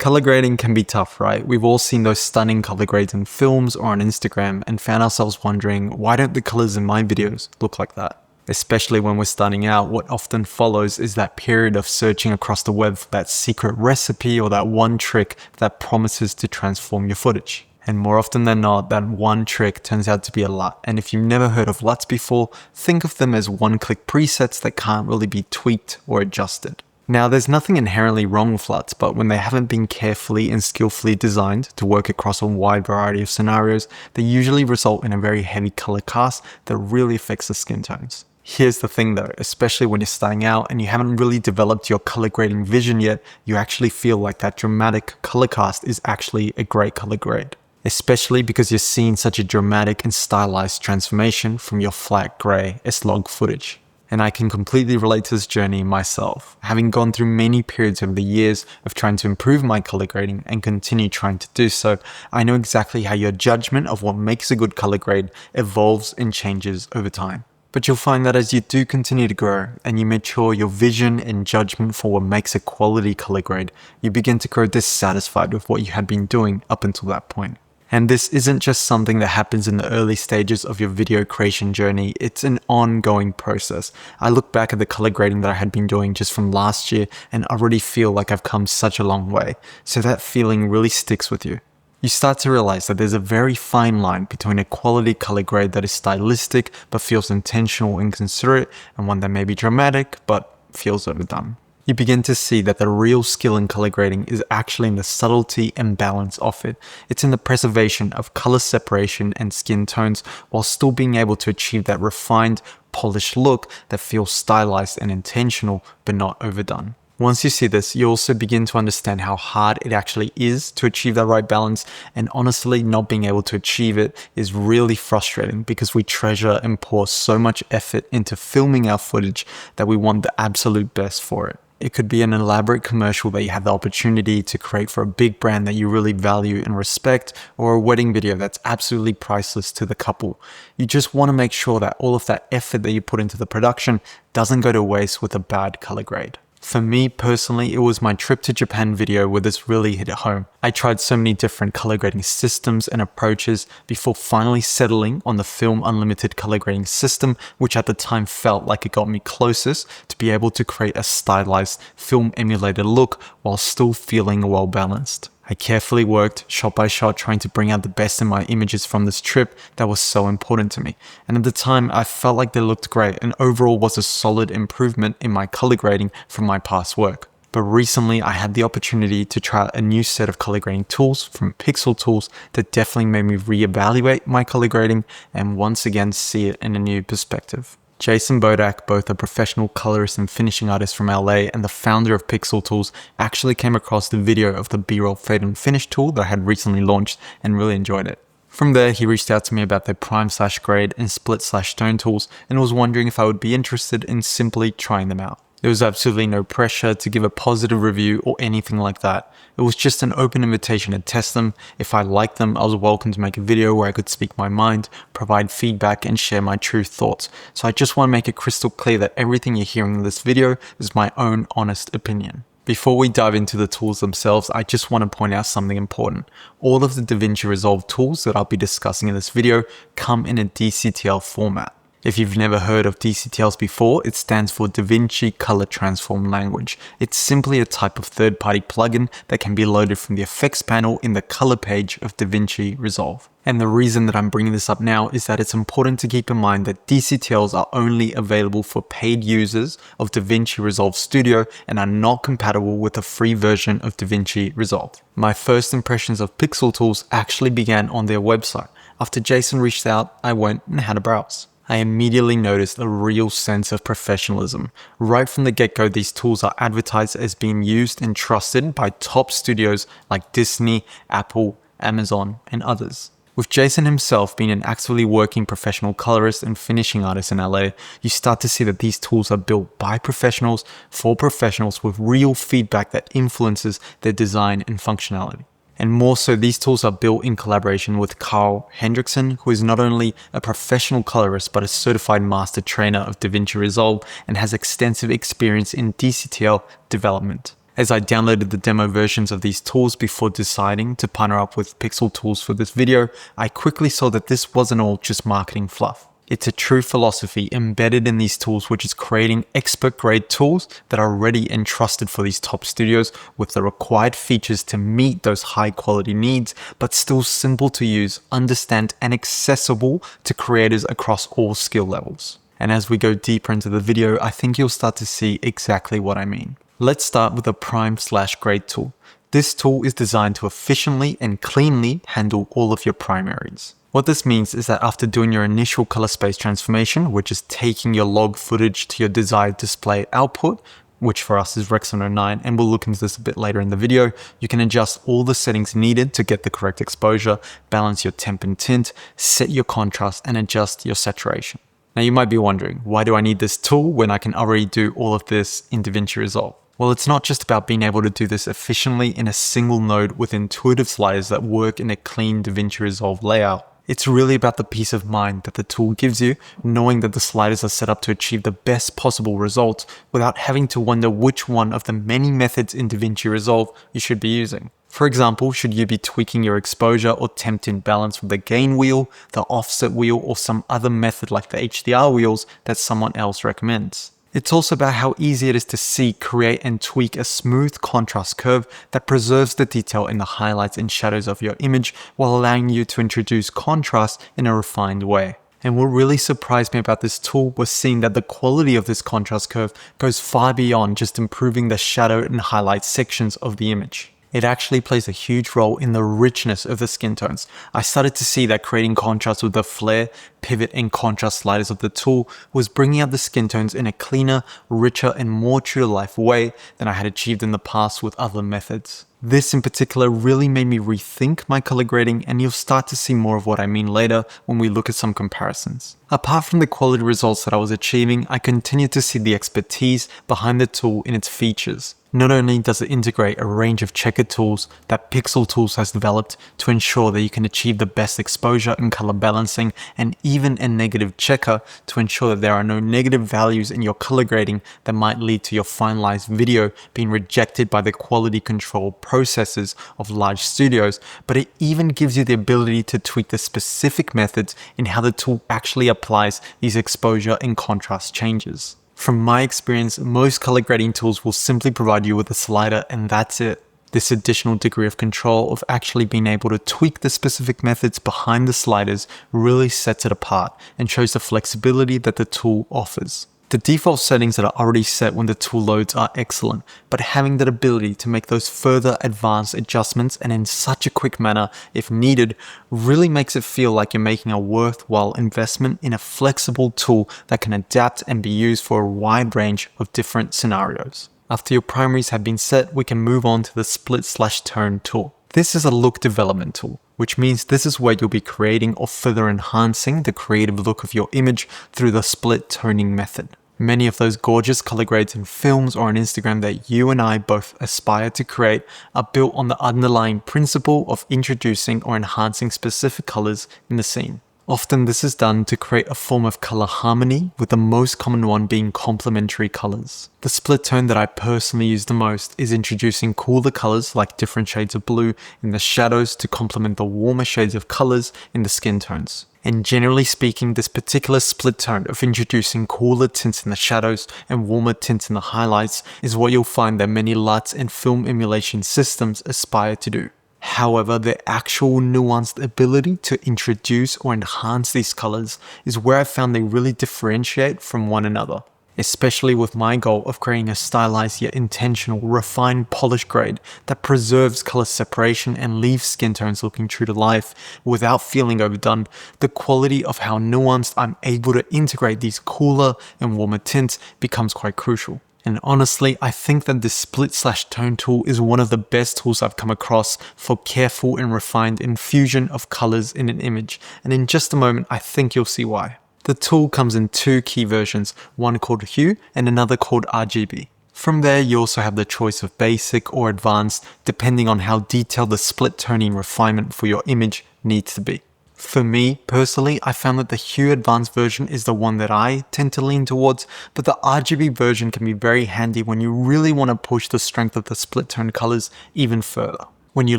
Color grading can be tough, right? We've all seen those stunning color grades in films or on Instagram and found ourselves wondering, why don't the colors in my videos look like that? Especially when we're starting out, what often follows is that period of searching across the web for that secret recipe or that one trick that promises to transform your footage. And more often than not, that one trick turns out to be a LUT. And if you've never heard of LUTs before, think of them as one-click presets that can't really be tweaked or adjusted. Now, there's nothing inherently wrong with LUTs, but when they haven't been carefully and skillfully designed to work across a wide variety of scenarios, they usually result in a very heavy color cast that really affects the skin tones. Here's the thing though, especially when you're starting out and you haven't really developed your color grading vision yet, you actually feel like that dramatic color cast is actually a great color grade. Especially because you're seeing such a dramatic and stylized transformation from your flat gray S-Log footage. And I can completely relate to this journey myself, having gone through many periods over the years of trying to improve my color grading and continue trying to do so. I know exactly how your judgment of what makes a good color grade evolves and changes over time. But you'll find that as you do continue to grow and you mature your vision and judgment for what makes a quality color grade, you begin to grow dissatisfied with what you had been doing up until that point. And this isn't just something that happens in the early stages of your video creation journey, it's an ongoing process. I look back at the color grading that I had been doing just from last year and already feel like I've come such a long way. So that feeling really sticks with you. You start to realize that there's a very fine line between a quality color grade that is stylistic but feels intentional and considerate, and one that may be dramatic but feels overdone. You begin to see that the real skill in color grading is actually in the subtlety and balance of it. It's in the preservation of color separation and skin tones while still being able to achieve that refined, polished look that feels stylized and intentional but not overdone. Once you see this, you also begin to understand how hard it actually is to achieve that right balance, and honestly, not being able to achieve it is really frustrating because we treasure and pour so much effort into filming our footage that we want the absolute best for it. It could be an elaborate commercial that you have the opportunity to create for a big brand that you really value and respect, or a wedding video that's absolutely priceless to the couple. You just want to make sure that all of that effort that you put into the production doesn't go to waste with a bad color grade. For me personally, it was my trip to Japan video where this really hit home. I tried so many different color grading systems and approaches before finally settling on the FilmUnlimited color grading system, which at the time felt like it got me closest to be able to create a stylized film emulated look while still feeling well balanced. I carefully worked shot by shot trying to bring out the best in my images from this trip that was so important to me. And at the time, I felt like they looked great and overall was a solid improvement in my color grading from my past work. But recently, I had the opportunity to try a new set of color grading tools from PixelTools that definitely made me reevaluate my color grading and once again see it in a new perspective. Jason Bodak, both a professional colorist and finishing artist from LA and the founder of PixelTools, actually came across the video of the B-roll fade and finish tool that I had recently launched and really enjoyed it. From there, he reached out to me about their prime/grade and split/tone tools and was wondering if I would be interested in simply trying them out. There was absolutely no pressure to give a positive review or anything like that. It was just an open invitation to test them. If I liked them, I was welcome to make a video where I could speak my mind, provide feedback, and share my true thoughts. So I just want to make it crystal clear that everything you're hearing in this video is my own honest opinion. Before we dive into the tools themselves, I just want to point out something important. All of the DaVinci Resolve tools that I'll be discussing in this video come in a DCTL format. If you've never heard of DCTLs before, it stands for DaVinci Color Transform Language. It's simply a type of third-party plugin that can be loaded from the effects panel in the color page of DaVinci Resolve. And the reason that I'm bringing this up now is that it's important to keep in mind that DCTLs are only available for paid users of DaVinci Resolve Studio and are not compatible with a free version of DaVinci Resolve. My first impressions of PixelTools actually began on their website. After Jason reached out, I went and had a browse. I immediately noticed a real sense of professionalism. Right from the get-go, these tools are advertised as being used and trusted by top studios like Disney, Apple, Amazon, and others. With Jason himself being an actively working professional colorist and finishing artist in LA, you start to see that these tools are built by professionals for professionals with real feedback that influences their design and functionality. And more so, these tools are built in collaboration with Carl Hendrickson, who is not only a professional colorist, but a certified master trainer of DaVinci Resolve and has extensive experience in DCTL development. As I downloaded the demo versions of these tools before deciding to partner up with PixelTools for this video, I quickly saw that this wasn't all just marketing fluff. It's a true philosophy embedded in these tools, which is creating expert-grade tools that are ready and trusted for these top studios with the required features to meet those high-quality needs, but still simple to use, understand, and accessible to creators across all skill levels. And as we go deeper into the video, I think you'll start to see exactly what I mean. Let's start with the prime/grade tool. This tool is designed to efficiently and cleanly handle all of your primaries. What this means is that after doing your initial color space transformation, which is taking your log footage to your desired display output, which for us is Rec 709, and we'll look into this a bit later in the video, you can adjust all the settings needed to get the correct exposure, balance your temp and tint, set your contrast, and adjust your saturation. Now you might be wondering, why do I need this tool when I can already do all of this in DaVinci Resolve? Well, it's not just about being able to do this efficiently in a single node with intuitive sliders that work in a clean DaVinci Resolve layout. It's really about the peace of mind that the tool gives you, knowing that the sliders are set up to achieve the best possible results without having to wonder which one of the many methods in DaVinci Resolve you should be using. For example, should you be tweaking your exposure or temp tint balance with the gain wheel, the offset wheel, or some other method like the HDR wheels that someone else recommends? It's also about how easy it is to see, create, and tweak a smooth contrast curve that preserves the detail in the highlights and shadows of your image while allowing you to introduce contrast in a refined way. And what really surprised me about this tool was seeing that the quality of this contrast curve goes far beyond just improving the shadow and highlight sections of the image. It actually plays a huge role in the richness of the skin tones. I started to see that creating contrast with the flare, pivot, and contrast sliders of the tool was bringing out the skin tones in a cleaner, richer, and more true to life way than I had achieved in the past with other methods. This in particular really made me rethink my color grading, and you'll start to see more of what I mean later when we look at some comparisons. Apart from the quality results that I was achieving, I continued to see the expertise behind the tool in its features. Not only does it integrate a range of checker tools that PixelTools has developed to ensure that you can achieve the best exposure and color balancing, and even a negative checker to ensure that there are no negative values in your color grading that might lead to your finalized video being rejected by the quality control processes of large studios, but it even gives you the ability to tweak the specific methods in how the tool actually applies these exposure and contrast changes. From my experience, most color grading tools will simply provide you with a slider and that's it. This additional degree of control of actually being able to tweak the specific methods behind the sliders really sets it apart and shows the flexibility that the tool offers. The default settings that are already set when the tool loads are excellent, but having that ability to make those further advanced adjustments and in such a quick manner if needed really makes it feel like you're making a worthwhile investment in a flexible tool that can adapt and be used for a wide range of different scenarios. After your primaries have been set, we can move on to the split/tone tool. This is a look development tool, which means this is where you'll be creating or further enhancing the creative look of your image through the split toning method. Many of those gorgeous color grades in films or on Instagram that you and I both aspire to create are built on the underlying principle of introducing or enhancing specific colors in the scene. Often this is done to create a form of color harmony, with the most common one being complementary colors. The split tone that I personally use the most is introducing cooler colors like different shades of blue in the shadows to complement the warmer shades of colors in the skin tones. And generally speaking, this particular split tone of introducing cooler tints in the shadows and warmer tints in the highlights is what you'll find that many LUTs and film emulation systems aspire to do. However, the actual nuanced ability to introduce or enhance these colors is where I found they really differentiate from one another. Especially with my goal of creating a stylized yet intentional, refined polish grade that preserves color separation and leaves skin tones looking true to life without feeling overdone, the quality of how nuanced I'm able to integrate these cooler and warmer tints becomes quite crucial. And honestly, I think that this split/tone tool is one of the best tools I've come across for careful and refined infusion of colors in an image, and in just a moment I think you'll see why. The tool comes in two key versions, one called Hue and another called RGB. From there, you also have the choice of basic or advanced, depending on how detailed the split toning refinement for your image needs to be. For me, personally, I found that the Hue Advanced version is the one that I tend to lean towards, but the RGB version can be very handy when you really want to push the strength of the split tone colors even further. When you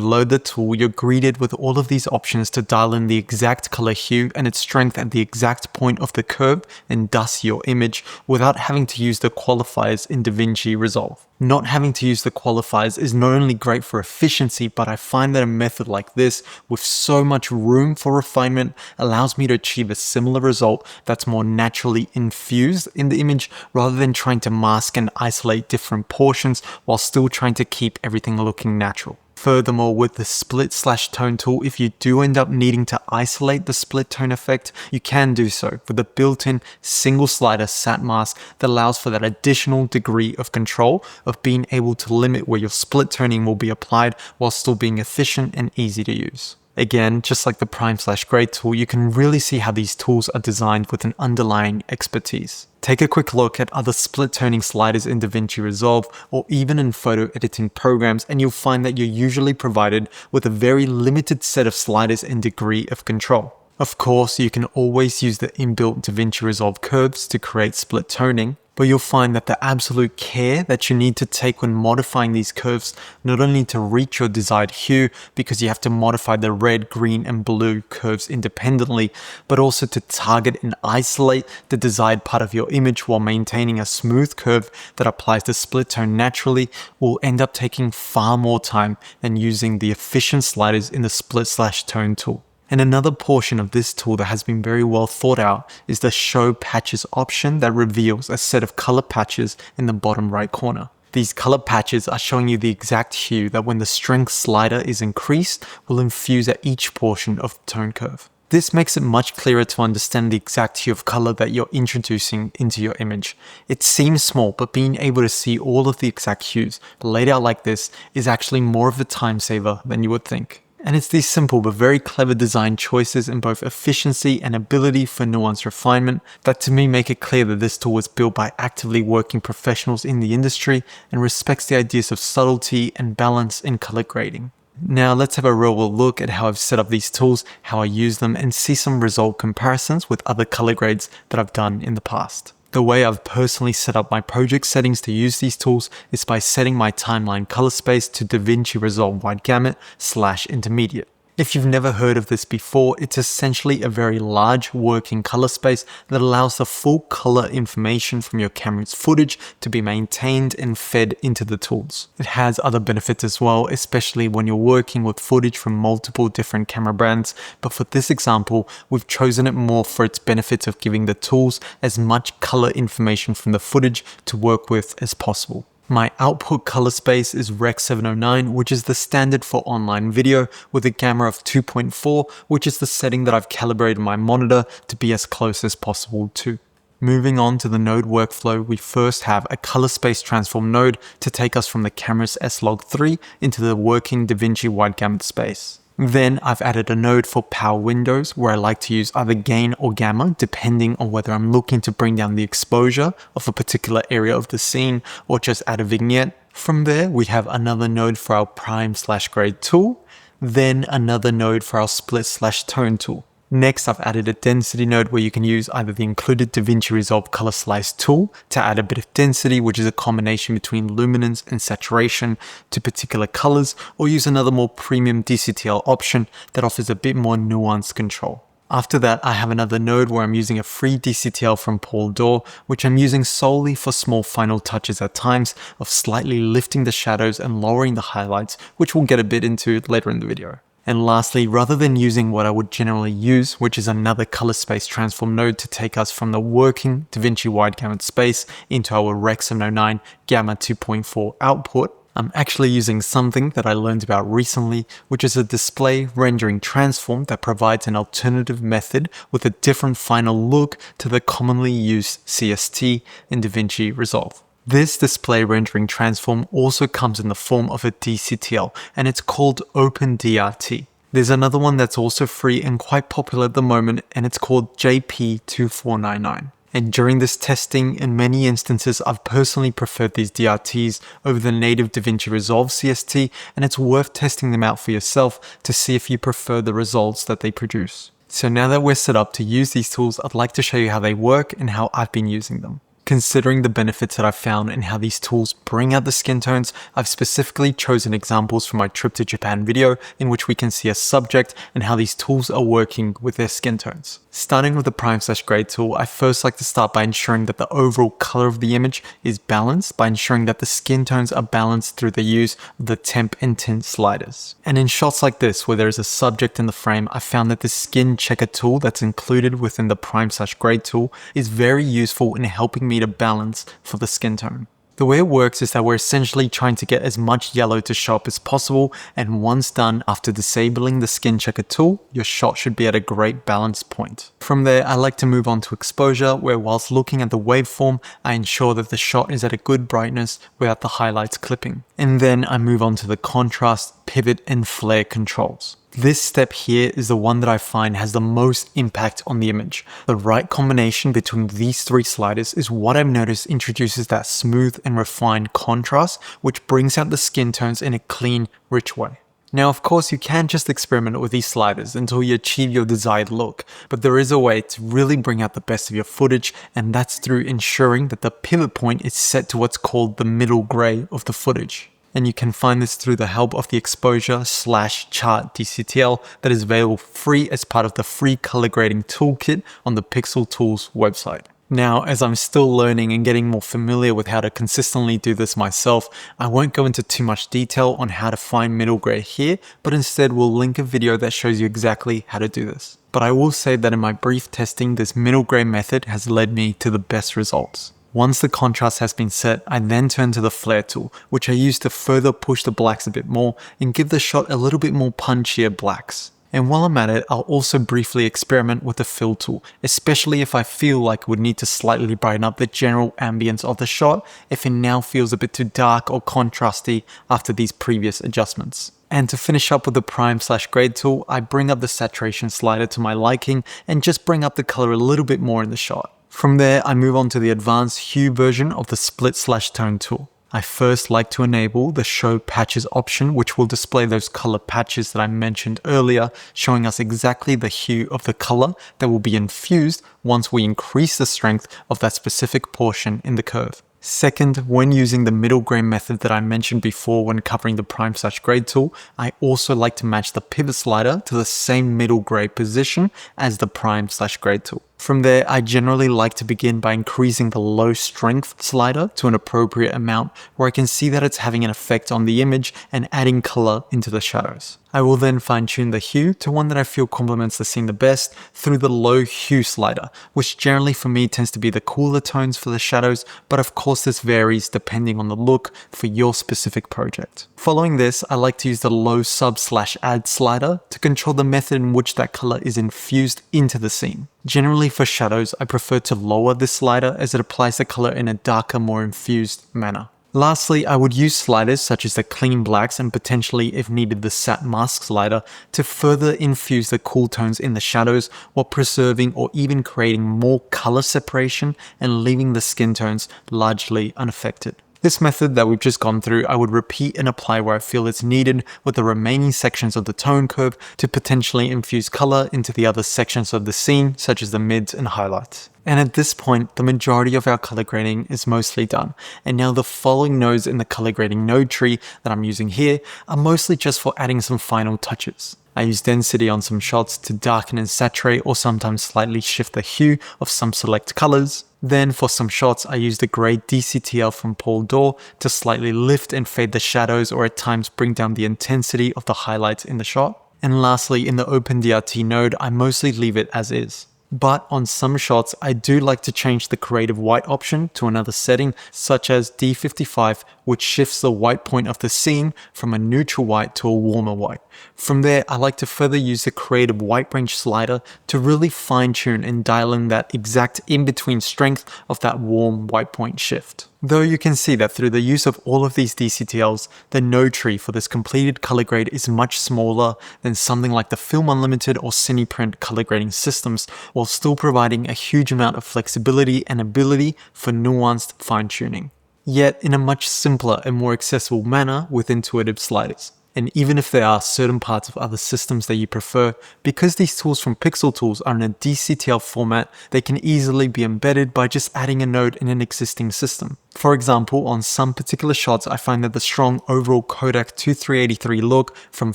load the tool, you're greeted with all of these options to dial in the exact color hue and its strength at the exact point of the curve and thus your image without having to use the qualifiers in DaVinci Resolve. Not having to use the qualifiers is not only great for efficiency, but I find that a method like this, with so much room for refinement, allows me to achieve a similar result that's more naturally infused in the image rather than trying to mask and isolate different portions while still trying to keep everything looking natural. Furthermore, with the split/tone tool, if you do end up needing to isolate the split tone effect, you can do so with a built-in single slider sat mask that allows for that additional degree of control of being able to limit where your split toning will be applied while still being efficient and easy to use. Again, just like the prime/grade tool, you can really see how these tools are designed with an underlying expertise. Take a quick look at other split toning sliders in DaVinci Resolve or even in photo editing programs, and you'll find that you're usually provided with a very limited set of sliders and degree of control. Of course, you can always use the inbuilt DaVinci Resolve curves to create split toning, but you'll find that the absolute care that you need to take when modifying these curves, not only to reach your desired hue, because you have to modify the red, green, and blue curves independently, but also to target and isolate the desired part of your image while maintaining a smooth curve that applies the split tone naturally, will end up taking far more time than using the efficient sliders in the split/tone tool. And another portion of this tool that has been very well thought out is the Show Patches option that reveals a set of color patches in the bottom right corner. These color patches are showing you the exact hue that when the strength slider is increased will infuse at each portion of the tone curve. This makes it much clearer to understand the exact hue of color that you're introducing into your image. It seems small, but being able to see all of the exact hues laid out like this is actually more of a time saver than you would think. And it's these simple but very clever design choices in both efficiency and ability for nuanced refinement that to me make it clear that this tool was built by actively working professionals in the industry and respects the ideas of subtlety and balance in color grading. Now let's have a real world look at how I've set up these tools, how I use them, and see some result comparisons with other color grades that I've done in the past. The way I've personally set up my project settings to use these tools is by setting my timeline color space to DaVinci Resolve Wide Gamut/Intermediate. If you've never heard of this before, it's essentially a very large working color space that allows the full color information from your camera's footage to be maintained and fed into the tools. It has other benefits as well, especially when you're working with footage from multiple different camera brands, but for this example, we've chosen it more for its benefits of giving the tools as much color information from the footage to work with as possible. My output color space is Rec 709, which is the standard for online video, with a gamma of 2.4, which is the setting that I've calibrated my monitor to be as close as possible to. Moving on to the node workflow, we first have a color space transform node to take us from the camera's S-Log3 into the working DaVinci wide gamut space. Then I've added a node for power windows where I like to use either gain or gamma depending on whether I'm looking to bring down the exposure of a particular area of the scene or just add a vignette. From there we have another node for our prime/grade tool, then another node for our split/tone tool. Next, I've added a density node where you can use either the included DaVinci Resolve Color Slice tool to add a bit of density, which is a combination between luminance and saturation to particular colors, or use another more premium DCTL option that offers a bit more nuanced control. After that, I have another node where I'm using a free DCTL from Paul Dor, which I'm using solely for small final touches at times of slightly lifting the shadows and lowering the highlights, which we'll get a bit into later in the video. And lastly, rather than using what I would generally use, which is another color space transform node to take us from the working DaVinci wide gamut space into our Rec 709 Gamma 2.4 output, I'm actually using something that I learned about recently, which is a display rendering transform that provides an alternative method with a different final look to the commonly used CST in DaVinci Resolve. This display rendering transform also comes in the form of a DCTL, and it's called OpenDRT. There's another one that's also free and quite popular at the moment, and it's called JP2499. And during this testing, in many instances, I've personally preferred these DRTs over the native DaVinci Resolve CST, and it's worth testing them out for yourself to see if you prefer the results that they produce. So now that we're set up to use these tools, I'd like to show you how they work and how I've been using them. Considering the benefits that I've found and how these tools bring out the skin tones, I've specifically chosen examples from my trip to Japan video in which we can see a subject and how these tools are working with their skin tones. Starting with the prime/grade tool, I first like to start by ensuring that the overall color of the image is balanced by ensuring that the skin tones are balanced through the use of the temp and tint sliders. And in shots like this where there is a subject in the frame, I found that the skin checker tool that's included within the prime/grade tool is very useful in helping me to balance for the skin tone. The way it works is that we're essentially trying to get as much yellow to show up as possible, and once done, after disabling the skin checker tool, your shot should be at a great balance point. From there, I like to move on to exposure, where whilst looking at the waveform, I ensure that the shot is at a good brightness without the highlights clipping. And then I move on to the contrast, pivot, and flare controls. This step here is the one that I find has the most impact on the image. The right combination between these three sliders is what I've noticed introduces that smooth and refined contrast, which brings out the skin tones in a clean, rich way. Now, of course, you can't just experiment with these sliders until you achieve your desired look, but there is a way to really bring out the best of your footage, and that's through ensuring that the pivot point is set to what's called the middle gray of the footage. And you can find this through the help of the exposure/chart DCTL that is available free as part of the free color grading toolkit on the PixelTools website. Now, as I'm still learning and getting more familiar with how to consistently do this myself, I won't go into too much detail on how to find middle gray here, but instead we'll link a video that shows you exactly how to do this. But I will say that in my brief testing, this middle gray method has led me to the best results. Once the contrast has been set, I then turn to the flare tool, which I use to further push the blacks a bit more and give the shot a little bit more punchier blacks. And while I'm at it, I'll also briefly experiment with the fill tool, especially if I feel like it would need to slightly brighten up the general ambience of the shot if it now feels a bit too dark or contrasty after these previous adjustments. And to finish up with the prime/grade tool, I bring up the saturation slider to my liking and just bring up the color a little bit more in the shot. From there, I move on to the advanced hue version of the split/tone tool. I first like to enable the show patches option, which will display those color patches that I mentioned earlier, showing us exactly the hue of the color that will be infused once we increase the strength of that specific portion in the curve. Second, when using the middle gray method that I mentioned before when covering the prime/grade tool, I also like to match the pivot slider to the same middle gray position as the prime/grade tool. From there, I generally like to begin by increasing the low strength slider to an appropriate amount where I can see that it's having an effect on the image and adding color into the shadows. I will then fine tune the hue to one that I feel complements the scene the best through the low hue slider, which generally for me tends to be the cooler tones for the shadows, but of course this varies depending on the look for your specific project. Following this, I like to use the low sub/add slider to control the method in which that color is infused into the scene. Generally for shadows, I prefer to lower this slider as it applies the color in a darker, more infused manner. Lastly, I would use sliders such as the clean blacks and potentially, if needed, the sat mask slider to further infuse the cool tones in the shadows while preserving or even creating more color separation and leaving the skin tones largely unaffected. This method that we've just gone through, I would repeat and apply where I feel it's needed with the remaining sections of the tone curve to potentially infuse color into the other sections of the scene, such as the mids and highlights. And at this point, the majority of our color grading is mostly done. And now the following nodes in the color grading node tree that I'm using here are mostly just for adding some final touches. I use density on some shots to darken and saturate or sometimes slightly shift the hue of some select colors. Then for some shots, I use the gray DCTL from Paul Dor to slightly lift and fade the shadows or at times bring down the intensity of the highlights in the shot. And lastly, in the OpenDRT node, I mostly leave it as is. But on some shots, I do like to change the creative white option to another setting, such as D55, which shifts the white point of the scene from a neutral white to a warmer white. From there, I like to further use the creative white range slider to really fine tune and dial in that exact in-between strength of that warm white point shift. Though you can see that through the use of all of these DCTLs, the node tree for this completed color grade is much smaller than something like the FilmUnlimited or Cineprint color grading systems, while still providing a huge amount of flexibility and ability for nuanced fine tuning, yet in a much simpler and more accessible manner with intuitive sliders. And even if there are certain parts of other systems that you prefer, because these tools from PixelTools are in a DCTL format, they can easily be embedded by just adding a node in an existing system. For example, on some particular shots, I find that the strong overall Kodak 2383 look from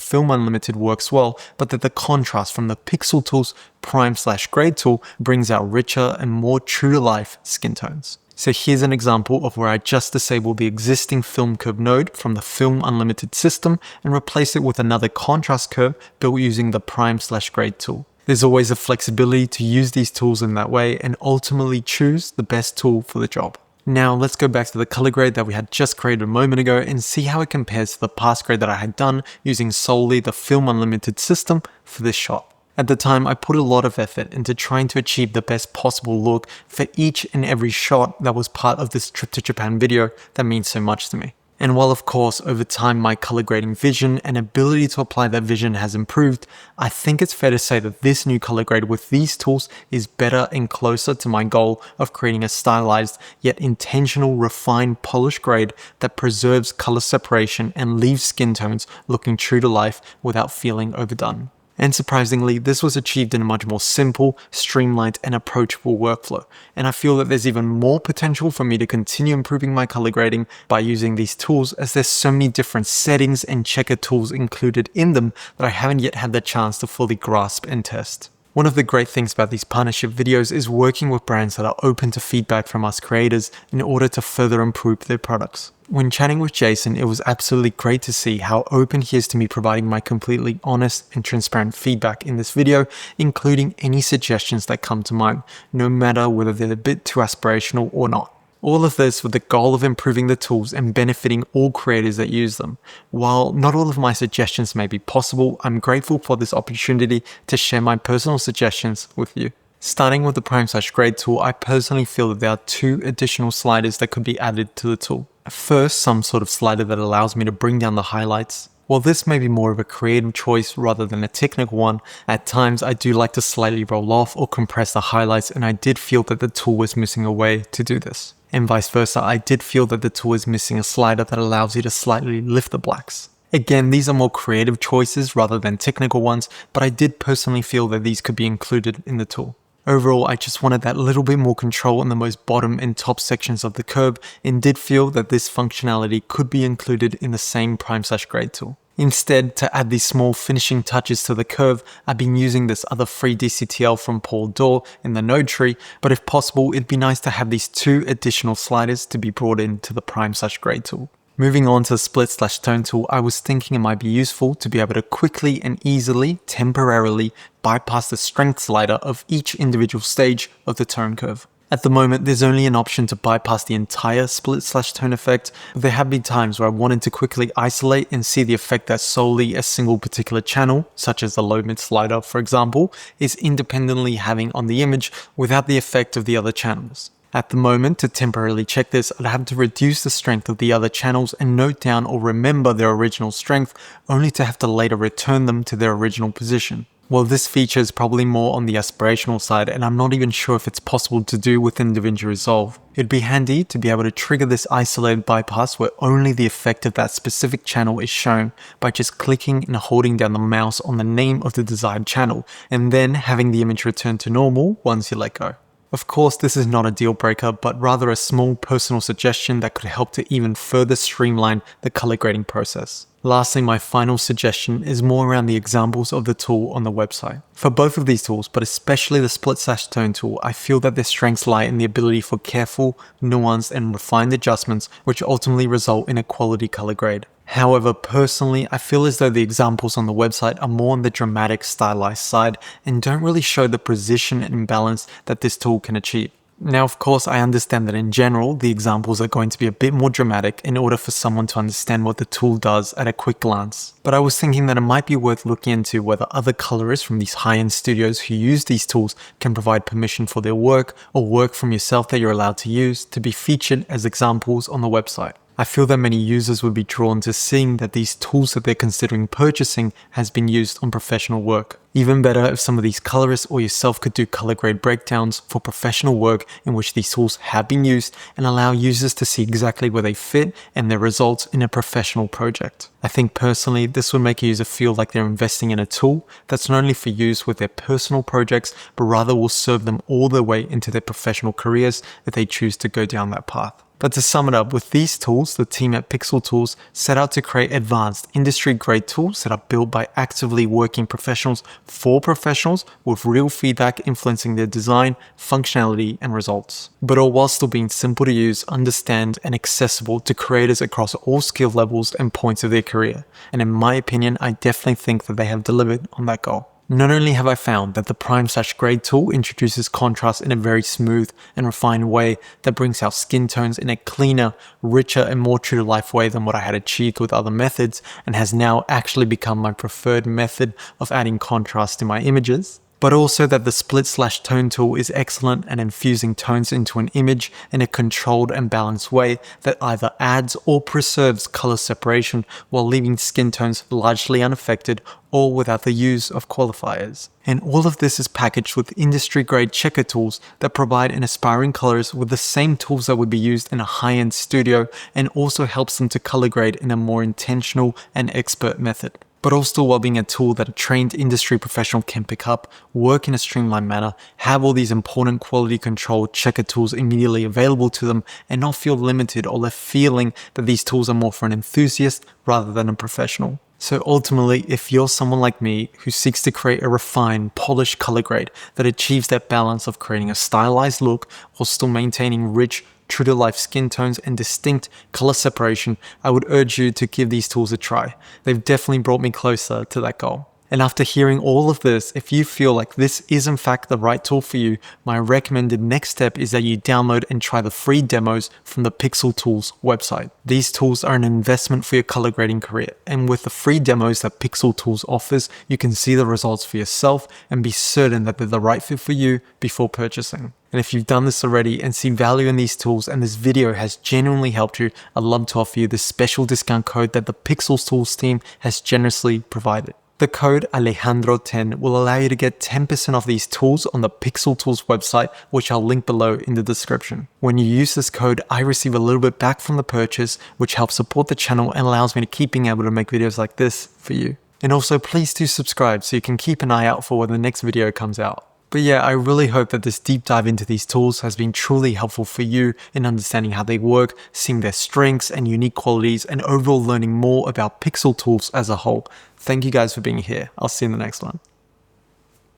FilmUnlimited works well, but that the contrast from the PixelTools prime/grade tool brings out richer and more true-to-life skin tones. So here's an example of where I just disabled the existing film curve node from the FilmUnlimited system and replace it with another contrast curve built using the prime/grade tool. There's always the flexibility to use these tools in that way and ultimately choose the best tool for the job. Now let's go back to the color grade that we had just created a moment ago and see how it compares to the past grade that I had done using solely the FilmUnlimited system for this shot. At the time, I put a lot of effort into trying to achieve the best possible look for each and every shot that was part of this trip to Japan video that means so much to me. And while of course over time my color grading vision and ability to apply that vision has improved, I think it's fair to say that this new color grade with these tools is better and closer to my goal of creating a stylized yet intentional refined polished grade that preserves color separation and leaves skin tones looking true to life without feeling overdone. And surprisingly, this was achieved in a much more simple, streamlined, and approachable workflow. And I feel that there's even more potential for me to continue improving my color grading by using these tools, as there's so many different settings and checker tools included in them that I haven't yet had the chance to fully grasp and test. One of the great things about these partnership videos is working with brands that are open to feedback from us creators in order to further improve their products. When chatting with Jason, it was absolutely great to see how open he is to me providing my completely honest and transparent feedback in this video, including any suggestions that come to mind, no matter whether they're a bit too aspirational or not. All of this with the goal of improving the tools and benefiting all creators that use them. While not all of my suggestions may be possible, I'm grateful for this opportunity to share my personal suggestions with you. Starting with the prime/grade tool, I personally feel that there are two additional sliders that could be added to the tool. First, some sort of slider that allows me to bring down the highlights. While this may be more of a creative choice rather than a technical one, at times I do like to slightly roll off or compress the highlights, and I did feel that the tool was missing a way to do this. And vice versa, I did feel that the tool is missing a slider that allows you to slightly lift the blacks. Again, these are more creative choices rather than technical ones, but I did personally feel that these could be included in the tool. Overall, I just wanted that little bit more control in the most bottom and top sections of the curve, and did feel that this functionality could be included in the same prime/grade tool. Instead, to add these small finishing touches to the curve, I've been using this other free DCTL from Paul Dore in the node tree, but if possible, it'd be nice to have these two additional sliders to be brought into the prime/grade tool. Moving on to the split/tone tool, I was thinking it might be useful to be able to quickly and easily, temporarily, bypass the strength slider of each individual stage of the tone curve. At the moment, there's only an option to bypass the entire split/tone effect, but there have been times where I wanted to quickly isolate and see the effect that solely a single particular channel, such as the low-mid slider for example, is independently having on the image without the effect of the other channels. At the moment, to temporarily check this, I'd have to reduce the strength of the other channels and note down or remember their original strength, only to have to later return them to their original position. Well, this feature is probably more on the aspirational side, and I'm not even sure if it's possible to do within DaVinci Resolve. It'd be handy to be able to trigger this isolated bypass where only the effect of that specific channel is shown by just clicking and holding down the mouse on the name of the desired channel, and then having the image return to normal once you let go. Of course, this is not a deal breaker, but rather a small personal suggestion that could help to even further streamline the color grading process. Lastly, my final suggestion is more around the examples of the tool on the website. For both of these tools, but especially the split/tone tool, I feel that their strengths lie in the ability for careful, nuanced, and refined adjustments, which ultimately result in a quality color grade. However, personally, I feel as though the examples on the website are more on the dramatic, stylized side and don't really show the precision and balance that this tool can achieve. Now, of course, I understand that in general, the examples are going to be a bit more dramatic in order for someone to understand what the tool does at a quick glance. But I was thinking that it might be worth looking into whether other colorists from these high-end studios who use these tools can provide permission for their work or work from yourself that you're allowed to use to be featured as examples on the website. I feel that many users would be drawn to seeing that these tools that they're considering purchasing has been used on professional work. Even better if some of these colorists or yourself could do color grade breakdowns for professional work in which these tools have been used and allow users to see exactly where they fit and their results in a professional project. I think personally this would make a user feel like they're investing in a tool that's not only for use with their personal projects, but rather will serve them all the way into their professional careers if they choose to go down that path. But to sum it up, with these tools, the team at PixelTools set out to create advanced industry-grade tools that are built by actively working professionals for professionals with real feedback influencing their design, functionality, and results. But all while still being simple to use, understand, and accessible to creators across all skill levels and points of their career. And in my opinion, I definitely think that they have delivered on that goal. Not only have I found that the Prime/Grade tool introduces contrast in a very smooth and refined way that brings out skin tones in a cleaner, richer, and more true-to-life way than what I had achieved with other methods, and has now actually become my preferred method of adding contrast to my images, but also that the split/tone tool is excellent at infusing tones into an image in a controlled and balanced way that either adds or preserves color separation while leaving skin tones largely unaffected or without the use of qualifiers. And all of this is packaged with industry-grade checker tools that provide an aspiring colorist with the same tools that would be used in a high-end studio, and also helps them to color grade in a more intentional and expert method. But also while being a tool that a trained industry professional can pick up, work in a streamlined manner, have all these important quality control checker tools immediately available to them, and not feel limited or left feeling that these tools are more for an enthusiast rather than a professional. So ultimately, if you're someone like me who seeks to create a refined, polished color grade that achieves that balance of creating a stylized look while still maintaining rich, true-to-life skin tones and distinct color separation, I would urge you to give these tools a try. They've definitely brought me closer to that goal. And after hearing all of this, if you feel like this is in fact the right tool for you, my recommended next step is that you download and try the free demos from the PixelTools website. These tools are an investment for your color grading career, and with the free demos that PixelTools offers, you can see the results for yourself and be certain that they're the right fit for you before purchasing. And if you've done this already and see value in these tools and this video has genuinely helped you, I'd love to offer you this special discount code that the PixelTools team has generously provided. The code Alejandro10 will allow you to get 10% off these tools on the PixelTools website, which I'll link below in the description. When you use this code, I receive a little bit back from the purchase, which helps support the channel and allows me to keep being able to make videos like this for you. And also please do subscribe so you can keep an eye out for when the next video comes out. But yeah, I really hope that this deep dive into these tools has been truly helpful for you in understanding how they work, seeing their strengths and unique qualities, and overall learning more about PixelTools as a whole. Thank you guys for being here. I'll see you in the next one.